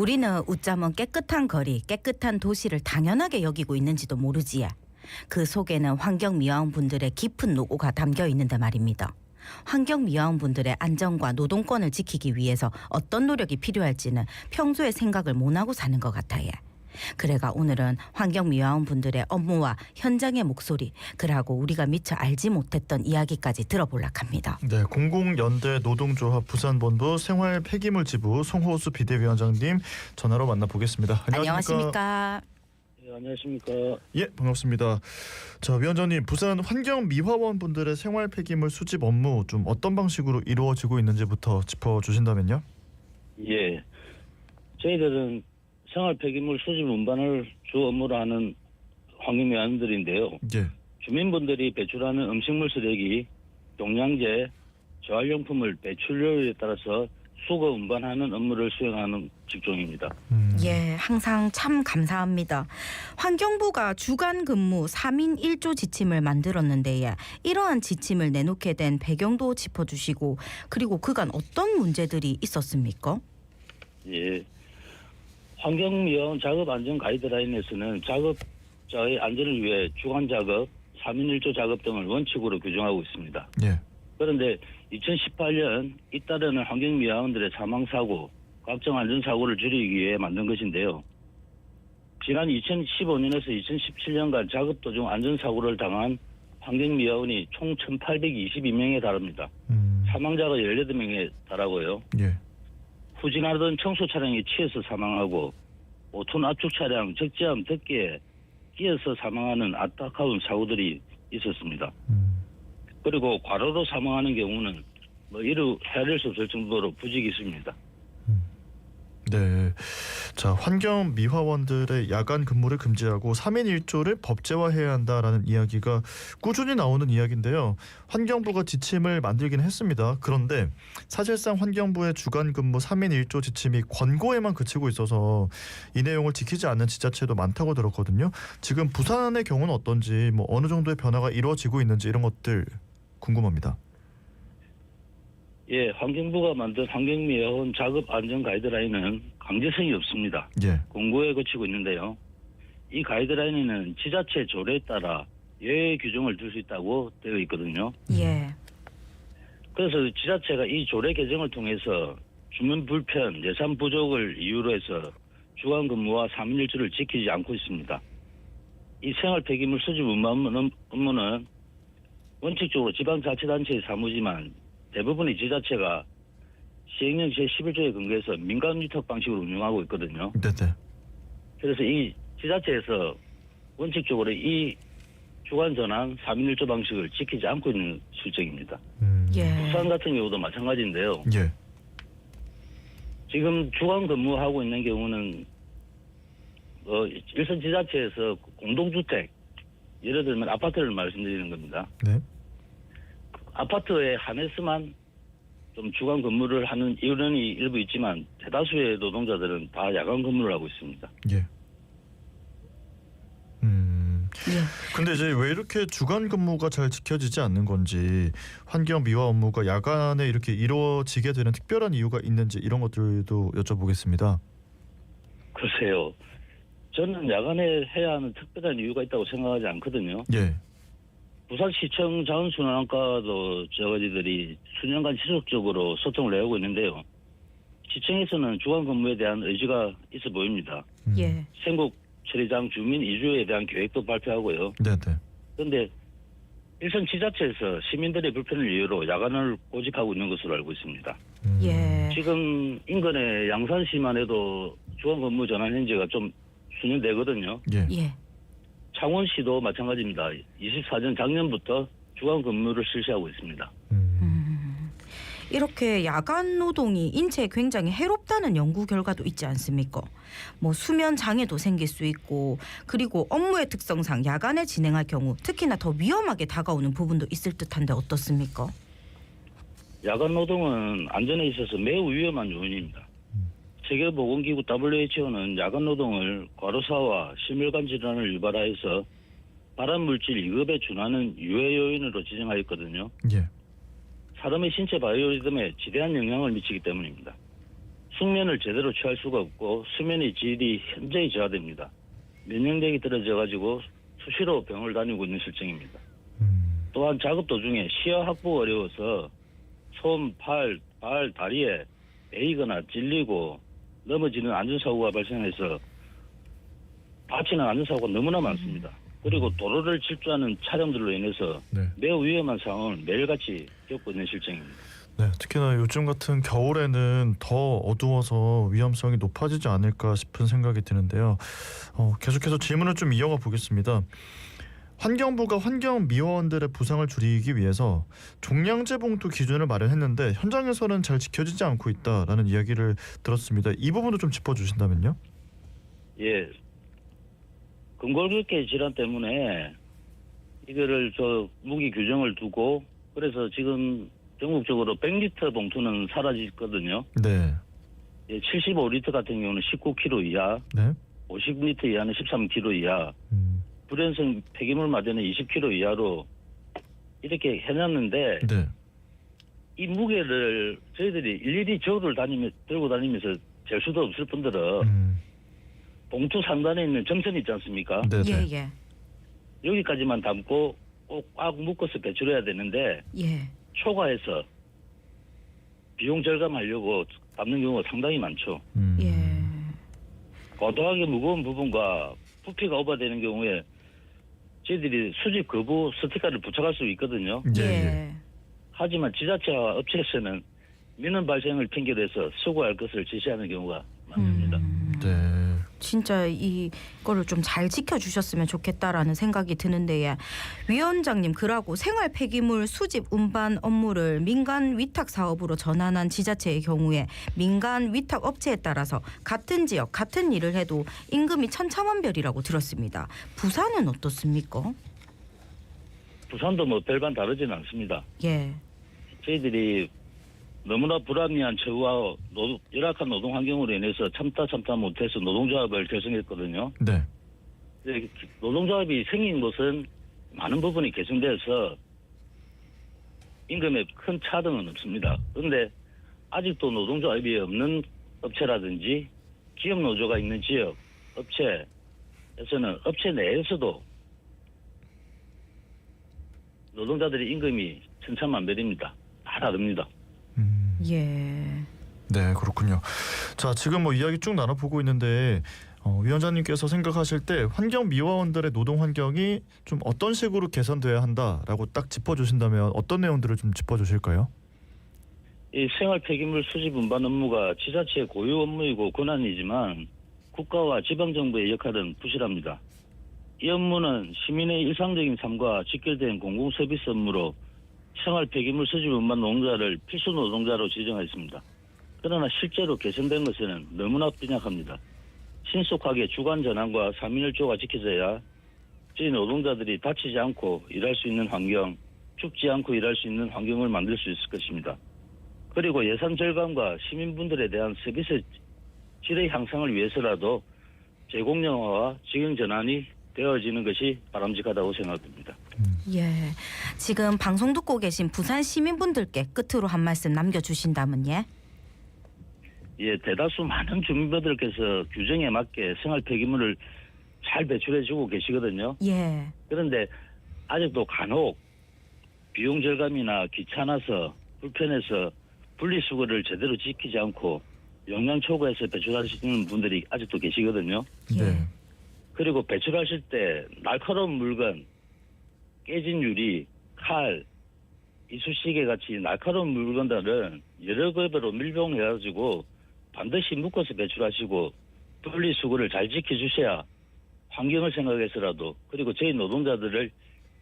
우리는 웃자면 깨끗한 거리, 깨끗한 도시를 당연하게 여기고 있는지도 모르지. 그 속에는 환경미화원분들의 깊은 노고가 담겨 있는데 말입니다. 환경미화원분들의 안전과 노동권을 지키기 위해서 어떤 노력이 필요할지는 평소에 생각을 못하고 사는 것 같아요. 그래가 오늘은 환경미화원분들의 업무와 현장의 목소리, 그러고 우리가 미처 알지 못했던 이야기까지 들어보려고 합니다. 네, 공공연대 노동조합 부산본부 생활폐기물지부 송호수 비대위원장님 전화로 만나보겠습니다. 안녕하십니까? 네, 안녕하십니까. 예, 반갑습니다. 자, 위원장님, 부산 환경미화원분들의 생활폐기물 수집 업무 좀 어떤 방식으로 이루어지고 있는지부터 짚어주신다면요? 예, 저희들은 생활폐기물 수집 운반을 주 업무로 하는 환경미화원들인데요. 예. 주민분들이 배출하는 음식물 쓰레기, 종량제, 재활용품을 배출료에 따라서 수거 운반하는 업무를 수행하는 직종입니다. 예, 항상 참 감사합니다. 환경부가 주간 근무 3인 1조 지침을 만들었는데 이러한 지침을 내놓게 된 배경도 짚어주시고, 그리고 그간 어떤 문제들이 있었습니까? 예, 환경미화원 작업 안전 가이드라인에서는 작업자의 안전을 위해 주간 작업, 3인 1조 작업 등을 원칙으로 규정하고 있습니다. 예. 그런데 2018년 잇따르는 환경미화원들의 사망사고, 각종 안전사고를 줄이기 위해 만든 것인데요. 지난 2015년에서 2017년간 작업 도중 안전사고를 당한 환경미화원이 총 1,822명에 달합니다. 사망자가 18명에 달하고요. 예. 후진하던 청소 차량에 치여서 사망하고 5톤 압축 차량 적재함 덮개에 끼어서 사망하는 안타까운 사고들이 있었습니다. 그리고 과로로 사망하는 경우는 이루 헤아릴 수 없을 정도로 부직이 있습니다. 네. 자, 환경미화원들의 야간 근무를 금지하고 3인 1조를 법제화해야 한다라는 이야기가 꾸준히 나오는 이야기인데요. 환경부가 지침을 만들긴 했습니다. 그런데 사실상 환경부의 주간 근무 3인 1조 지침이 권고에만 그치고 있어서 이 내용을 지키지 않는 지자체도 많다고 들었거든요. 지금 부산의 경우는 어떤지, 어느 정도의 변화가 이루어지고 있는지 이런 것들 궁금합니다. 예, 환경부가 만든 환경미화원 작업 안전 가이드라인은 강제성이 없습니다. 예. 권고에 그치고 있는데요. 이 가이드라인에는 지자체 조례에 따라 예외 규정을 둘 수 있다고 되어 있거든요. 예. 그래서 지자체가 이 조례 개정을 통해서 주민 불편, 예산 부족을 이유로 해서 주간 근무와 3인 1조를 지키지 않고 있습니다. 이 생활 폐기물 수집 업무는 원칙적으로 지방자치단체의 사무지만 대부분의 지자체가 시행령 제11조에 근거해서 민간 위탁 방식으로 운영하고 있거든요. 네네. 그래서 이 지자체에서 원칙적으로 이 주간 전환 3인 1조 방식을 지키지 않고 있는 실정입니다. 예. 부산 같은 경우도 마찬가지인데요. 예. 지금 주간 근무하고 있는 경우는 일선 지자체에서 공동주택, 예를 들면 아파트를 말씀드리는 겁니다. 네. 아파트에 한해서만 좀 주간 근무를 하는 이론이 일부 있지만 대다수의 노동자들은 다 야간 근무를 하고 있습니다. 예. 예. 근데 이제 왜 이렇게 주간 근무가 잘 지켜지지 않는 건지, 환경 미화 업무가 야간에 이렇게 이루어지게 되는 특별한 이유가 있는지 이런 것들도 여쭤보겠습니다. 글쎄요. 저는 야간에 해야 하는 특별한 이유가 있다고 생각하지 않거든요. 예. 부산시청 자원순환과도 저희들이 수년간 지속적으로 소통을 해오고 있는데요. 시청에서는 주간 근무에 대한 의지가 있어 보입니다. 예. 생국 처리장 주민 이주에 대한 계획도 발표하고요. 네네. 그런데 일선 지자체에서 시민들의 불편을 이유로 야간을 고집하고 있는 것으로 알고 있습니다. 예. 지금 인근의 양산시만 해도 주간 근무 전환 현지가 좀 수년 되거든요. 예. 예. 창원시도 마찬가지입니다. 24년 작년부터 주간 근무를 실시하고 있습니다. 이렇게 야간 노동이 인체에 굉장히 해롭다는 연구 결과도 있지 않습니까? 수면 장애도 생길 수 있고, 그리고 업무의 특성상 야간에 진행할 경우 특히나 더 위험하게 다가오는 부분도 있을 듯한데 어떻습니까? 야간 노동은 안전에 있어서 매우 위험한 요인입니다. 세계보건기구 WHO는 야간 노동을 과로사와 심혈관 질환을 유발하여서 발암물질 2급에 준하는 유해 요인으로 지정하였거든요. 예. 사람의 신체 바이오리듬에 지대한 영향을 미치기 때문입니다. 숙면을 제대로 취할 수가 없고 수면의 질이 현저히 저하됩니다. 면역력이 떨어져가지고 수시로 병을 다니고 있는 실정입니다. 또한 작업 도중에 시야 확보가 어려워서 손, 팔, 다리에 베이거나 찔리고 넘어지는 안전사고가 발생해서 다치는 안전사고가 너무나 많습니다. 그리고 도로를 질주하는 차량들로 인해서 네. 매우 위험한 상황을 매일같이 겪고 있는 실정입니다. 네, 특히나 요즘 같은 겨울에는 더 어두워서 위험성이 높아지지 않을까 싶은 생각이 드는데요. 계속해서 질문을 좀 이어가 보겠습니다. 환경부가 환경미화원들의 부상을 줄이기 위해서 종량제 봉투 기준을 마련했는데 현장에서는 잘 지켜지지 않고 있다라는 이야기를 들었습니다. 이 부분도 좀 짚어주신다면요. 예, 근골격계 질환 때문에 이거를 무기 규정을 두고 그래서 지금 전국적으로 100리터 봉투는 사라졌거든요. 네. 예, 75리터 같은 경우는 19kg 이하, 네. 50리터 이하는 13kg 이하, 불연성 폐기물 마저는 20kg 이하로 이렇게 해놨는데 네. 이 무게를 저희들이 일일이 저울을 들고 다니면서 잴 수도 없을 뿐더러 봉투 상단에 있는 점선 있지 않습니까? 네. 예, 네. 예. 여기까지만 담고 꼭 꽉 묶어서 배출해야 되는데 예. 초과해서 비용 절감하려고 담는 경우가 상당히 많죠. 예. 과도하게 무거운 부분과 부피가 오버되는 경우에 저희들이 수집 거부 스티커를 부착할 수 있거든요. 예. 예. 예. 하지만 지자체와 업체에서는 민원 발생을 핑계로 해서 수고할 것을 지시하는 경우가 많습니다. 네. 진짜 이거를 좀 잘 지켜주셨으면 좋겠다라는 생각이 드는데 위원장님 그러고 생활 폐기물 수집 운반 업무를 민간 위탁 사업으로 전환한 지자체의 경우에 민간 위탁 업체에 따라서 같은 지역 같은 일을 해도 임금이 천차만별이라고 들었습니다. 부산은 어떻습니까? 부산도 뭐 별반 다르지는 않습니다. 예. 저희들이 너무나 불합리한 처우와 열악한 노동 환경으로 인해서 참다 못해서 노동조합을 결성했거든요. 네. 노동조합이 생긴 곳은 많은 부분이 개선되어서 임금에 큰 차등은 없습니다. 그런데 아직도 노동조합이 없는 업체라든지 기업 노조가 있는 지역 업체에서는 업체 내에서도 노동자들의 임금이 천차만별입니다. 다 다릅니다. 예. 네, 그렇군요. 자, 지금 뭐 이야기 쭉 나눠보고 있는데 위원장님께서 생각하실 때 환경미화원들의 노동 환경이 좀 어떤 식으로 개선돼야 한다라고 딱 짚어주신다면 어떤 내용들을 좀 짚어주실까요? 이 생활 폐기물 수집 운반 업무가 지자체의 고유 업무이고 권한이지만 국가와 지방정부의 역할은 부실합니다. 이 업무는 시민의 일상적인 삶과 직결된 공공서비스 업무로 생활 폐기물 수집 운반 노동자를 필수 노동자로 지정했습니다. 그러나 실제로 개선된 것은 너무나 빈약합니다. 신속하게 주간 전환과 3.1조가 지켜져야 저희 노동자들이 다치지 않고 일할 수 있는 환경, 죽지 않고 일할 수 있는 환경을 만들 수 있을 것입니다. 그리고 예산 절감과 시민분들에 대한 서비스 질의 향상을 위해서라도 제공량화와 직영 전환이 되어지는 것이 바람직하다고 생각됩니다. 예. 지금 방송 듣고 계신 부산 시민분들께 끝으로 한 말씀 남겨주신다면 예. 예, 대다수 많은 주민분들께서 규정에 맞게 생활 폐기물을 잘 배출해주고 계시거든요. 예. 그런데 아직도 간혹 비용 절감이나 귀찮아서 불편해서 분리수거를 제대로 지키지 않고 용량 초과해서 배출하시는 분들이 아직도 계시거든요. 예. 네. 그리고 배출하실 때 날카로운 물건, 깨진 유리, 칼, 이쑤시개 같이 날카로운 물건들은 여러 급으로 밀봉해가지고 반드시 묶어서 배출하시고 분리수거를 잘 지켜주셔야 환경을 생각해서라도 그리고 저희 노동자들을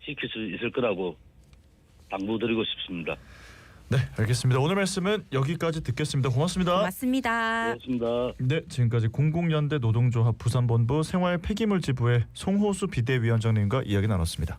지킬 수 있을 거라고 당부드리고 싶습니다. 네, 알겠습니다. 오늘 말씀은 여기까지 듣겠습니다. 고맙습니다. 고맙습니다. 고맙습니다. 네, 지금까지 공공연대 노동조합 부산본부 생활 폐기물 지부의 송호수 비대위원장님과 이야기 나눴습니다.